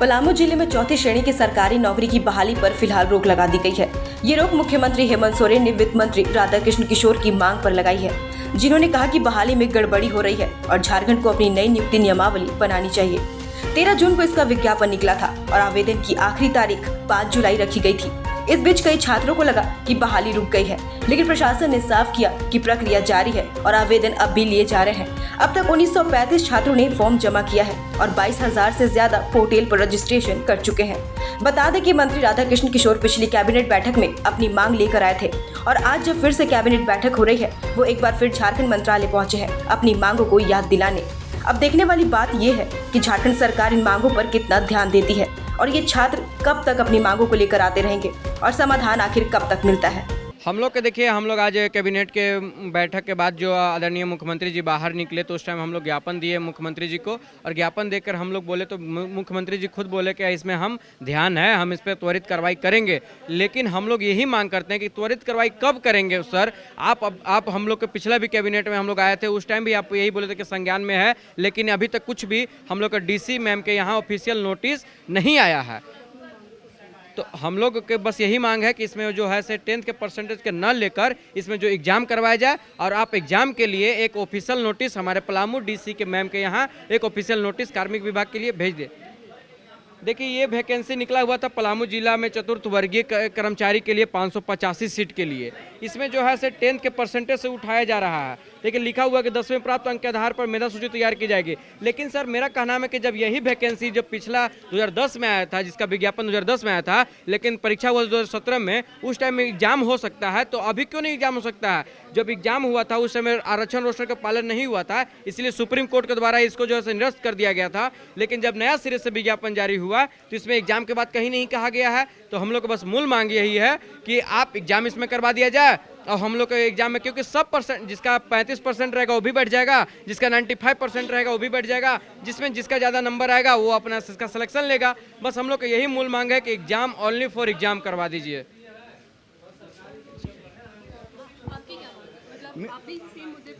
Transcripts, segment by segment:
पलामू जिले में चौथी श्रेणी की सरकारी नौकरी की बहाली पर फिलहाल रोक लगा दी गई है। ये रोक मुख्यमंत्री हेमंत सोरेन ने वित्त मंत्री राधाकृष्ण किशोर की मांग पर लगाई है, जिन्होंने कहा कि बहाली में गड़बड़ी हो रही है और झारखंड को अपनी नई नियुक्ति नियमावली बनानी चाहिए। 13 जून को इसका विज्ञापन निकला था और आवेदन की आखिरी तारीख 5 जुलाई रखी गई थी। इस बीच कई छात्रों को लगा कि बहाली रुक गई है, लेकिन प्रशासन ने साफ किया कि प्रक्रिया जारी है और आवेदन अब भी लिए जा रहे हैं। अब तक 1935 छात्रों ने फॉर्म जमा किया है और 22,000 से ज्यादा पोर्टल पर रजिस्ट्रेशन कर चुके हैं। बता दें कि मंत्री राधाकृष्ण किशोर पिछली कैबिनेट बैठक में अपनी मांग लेकर आए थे और आज जब फिर से कैबिनेट बैठक हो रही है, वो एक बार फिर झारखंड मंत्रालय पहुंचे हैं अपनी मांगों को याद दिलाने। अब देखने वाली बात ये है कि झारखंड सरकार इन मांगों पर कितना ध्यान देती है और ये छात्र कब तक अपनी मांगों को लेकर आते रहेंगे और समाधान आखिर कब तक मिलता है। हम लोग के देखिए, हम लोग आज कैबिनेट के बैठक के बाद जो आदरणीय मुख्यमंत्री जी बाहर निकले तो उस टाइम हम लोग ज्ञापन दिए मुख्यमंत्री जी को, और ज्ञापन देकर हम लोग बोले तो मुख्यमंत्री जी खुद बोले कि इसमें हम ध्यान है, हम इस पर त्वरित कार्रवाई करेंगे। लेकिन हम लोग यही मांग करते हैं कि त्वरित कार्रवाई कब करेंगे सर? आप हम लोग के पिछला भी कैबिनेट में हम लोग आए थे, उस टाइम भी आप यही बोले थे कि संज्ञान में है, लेकिन अभी तक कुछ भी हम लोग का डीसी मैम के यहाँ ऑफिशियल नोटिस नहीं आया है। तो हम लोग के बस यही मांग है कि इसमें जो है से 10th के परसेंटेज के न लेकर इसमें जो एग्जाम करवाया जाए और आप एग्जाम के लिए एक ऑफिशियल नोटिस हमारे पलामू डीसी के मैम के यहाँ एक ऑफिशियल नोटिस कार्मिक विभाग के लिए भेज दे। देखिए, ये वैकेंसी निकला हुआ था पलामू जिला में चतुर्थ वर्गीय कर्मचारी के लिए 585 सीट के लिए। इसमें जो है से 10th के परसेंटेज से उठाया जा रहा है, लेकिन लिखा हुआ कि 10वें प्राप्त अंक के आधार पर मेधा सूची तैयार की जाएगी। लेकिन सर, मेरा कहना है कि जब यही वैकेंसी जब पिछला 2010 में आया था, जिसका विज्ञापन 2010 में आया था, लेकिन परीक्षा हुआ 2017 में, उस टाइम में एग्जाम हो सकता है, तो अभी क्यों नहीं एग्जाम हो सकता है? जब एग्जाम हुआ था उस समय आरक्षण रोस्टर का पालन नहीं हुआ था, इसलिए सुप्रीम कोर्ट के द्वारा इसको जो है निरस्त कर दिया गया था। लेकिन जब नया सिरे से विज्ञापन जारी हुआ तो इसमें एग्जाम के बाद कहीं नहीं कहा गया है। तो हम लोग को बस मूल मांग यही है कि आप एग्जाम इसमें करवा दिया जाए और हम लोग के एग्जाम में, क्योंकि सब परसेंट, जिसका 35% रहेगा वो भी बैठ जाएगा, जिसका 95% रहेगा वो भी बैठ जाएगा, जिसमें जिसका ज़्यादा नंबर आएगा वो अपना इसका सिलेक्शन लेगा। बस हम लोग का यही मूल मांग है कि एग्जाम ओनली फॉर एग्जाम करवा दीजिए।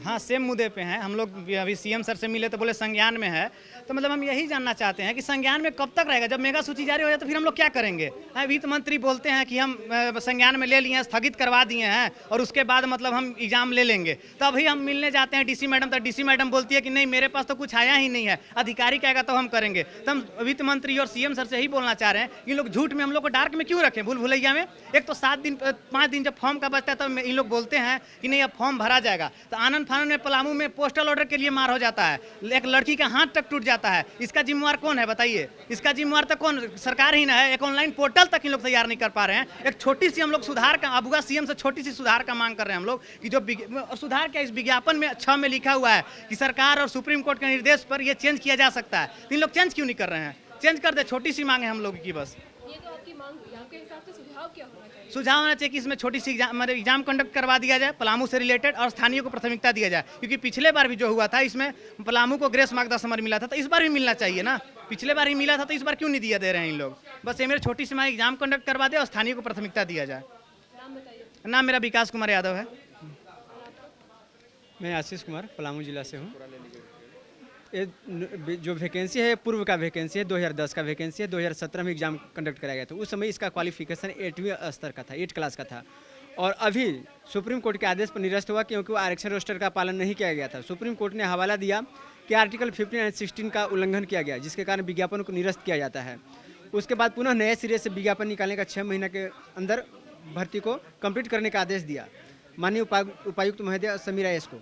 हाँ, सेम मुद्दे पे हैं हम लोग। अभी सीएम सर से मिले तो बोले संज्ञान में है, तो मतलब हम यही जानना चाहते हैं कि संज्ञान में कब तक रहेगा? जब मेगा सूची जारी हो जाए तो फिर हम लोग क्या करेंगे? वित्त मंत्री बोलते हैं कि हम संज्ञान में ले लिए हैं, स्थगित करवा दिए हैं और उसके बाद मतलब हम एग्जाम ले लेंगे। तो अभी हम मिलने जाते हैं डीसी मैडम, तो डीसी मैडम बोलती है कि नहीं, मेरे पास तो कुछ आया ही नहीं है, अधिकारी कहेगा तो हम करेंगे। तो हम वित्त मंत्री और सीएम सर से यही बोलना चाह रहे हैं, इन लोग झूठ में हम लोग को डार्क में क्यों रखें, भूल भुलैया में? एक तो 5 दिन जब फॉर्म का बचता है तो इन लोग बोलते हैं कि नहीं, अब फॉर्म भरा जाएगा। तो आनंद फानंद में पलामू में पोस्टल ऑर्डर के लिए मार हो जाता है, एक लड़की का हाथ तक टूट जाता है। इसका जिम्मेवार कौन है बताइए? इसका जिम्मेवार तो कौन? सरकार ही ना है। एक ऑनलाइन पोर्टल तक इन लोग तैयार नहीं कर पा रहे हैं। एक छोटी सी हम लोग सुधार का, अबुआ सीएम से छोटी सी सुधार का मांग कर रहे हैं हम लोग कि जो सुधार क्या, इस विज्ञापन में 6 में लिखा हुआ है कि सरकार और सुप्रीम कोर्ट के निर्देश पर यह चेंज किया जा सकता है। इन लोग चेंज क्यों नहीं कर रहे हैं? चेंज कर दे, छोटी सी मांग है हम लोग की बस। ये तो आपकी मांग हुई, आपके हिसाब से सुझाव क्या होना चाहिए? सुझाव होना चाहिए कि इसमें छोटी सी एग्जाम कंडक्ट करवा दिया जाए पलामू से रिलेटेड और स्थानीय को प्राथमिकता दिया जाए, क्योंकि पिछले बार भी जो हुआ था इसमें पलामू को ग्रेस मार्क 10 नंबर मिला था, तो इस बार भी मिलना चाहिए ना। पिछले बार ही मिला था तो इस बार क्यों नहीं दिया दे रहे हैं इन लोग? बस ये मेरी छोटी सी मांग, एग्जाम कंडक्ट करवा दे और स्थानीय को प्राथमिकता दिया जाए। नाम बताइए। नाम मेरा विकास कुमार यादव है। मैं आशीष कुमार पलामू जिला से हूँ। ये जो वैकेंसी है पूर्व का वैकेंसी है, 2010 का वैकेंसी है। 2017 में एग्जाम कंडक्ट कराया गया था। उस समय इसका क्वालिफिकेशन 8वीं स्तर का था, 8 क्लास का था, और अभी सुप्रीम कोर्ट के आदेश पर निरस्त हुआ क्योंकि वो आरक्षण रोस्टर का पालन नहीं किया गया था। सुप्रीम कोर्ट ने हवाला दिया कि आर्टिकल 15 और 16 का उल्लंघन किया गया, जिसके कारण विज्ञापन को निरस्त किया जाता है। उसके बाद पुनः नए सिरे से विज्ञापन निकालने का 6 महीने के अंदर भर्ती को कंप्लीट करने का आदेश दिया माननीय उपायुक्त महोदय समीरा एस को।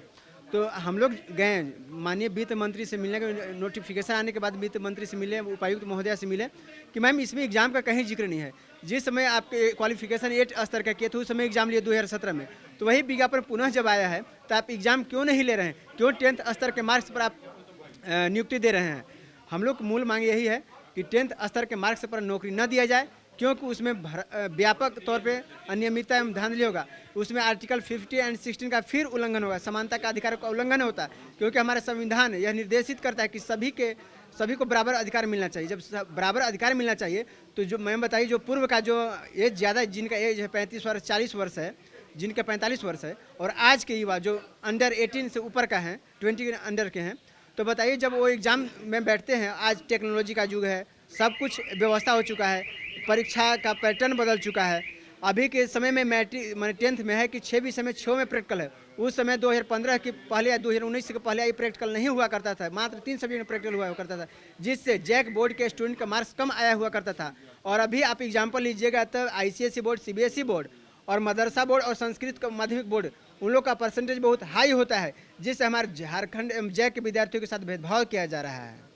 तो हम लोग गए माननीय वित्त मंत्री से मिलने के, नोटिफिकेशन आने के बाद वित्त मंत्री से मिले, उपायुक्त महोदया से मिले कि मैम इसमें एग्जाम का कहीं जिक्र नहीं है। जिस समय आपके क्वालिफिकेशन 8 स्तर का किए थे उस समय एग्जाम लिए 2017 में, तो वही विज्ञापन पुनः जब आया है तो आप एग्जाम क्यों नहीं ले रहे हैं? क्यों 10th स्तर के मार्क्स पर आप नियुक्ति दे रहे हैं? हम लोग मूल मांग यही है कि 10th स्तर के मार्क्स पर नौकरी न दिया जाए, क्योंकि उसमें व्यापक तौर पे अनियमितता एवं धांधली होगा। उसमें आर्टिकल 50 और 16 का फिर उल्लंघन होगा, समानता का अधिकार का उल्लंघन होता है, क्योंकि हमारा संविधान यह निर्देशित करता है कि सभी को बराबर अधिकार मिलना चाहिए। जब बराबर अधिकार मिलना चाहिए तो जो मैं बताइए, जो पूर्व का जो एज ज़्यादा, जिनका एज है 35 वर्ष 40 वर्ष है, जिनका 45 वर्ष है, और आज के युवा जो अंडर 18 से ऊपर का है, 20 के अंडर के हैं, तो बताइए जब वो एग्ज़ाम में बैठते हैं, आज टेक्नोलॉजी का युग है, सब कुछ व्यवस्था हो चुका है, परीक्षा का पैटर्न बदल चुका है। अभी के समय में मैट्रिक माने 10th में है कि 6 विषय में 6 में प्रैक्टिकल है। उस समय 2015 के पहले या 2019 के पहले ये प्रैक्टिकल नहीं हुआ करता था, मात्र 3 सब्जेक्ट में प्रैक्टिकल हुआ करता था, जिससे जैक बोर्ड के स्टूडेंट का मार्क्स कम आया हुआ करता था। और अभी आप एग्जाम्पल लीजिएगा तो ICSE बोर्ड, CBSE बोर्ड और मदरसा बोर्ड और संस्कृत का माध्यमिक बोर्ड, उन लोग का परसेंटेज बहुत हाई होता है, जिससे हमारे झारखंड जैक के विद्यार्थियों के साथ भेदभाव किया जा रहा है।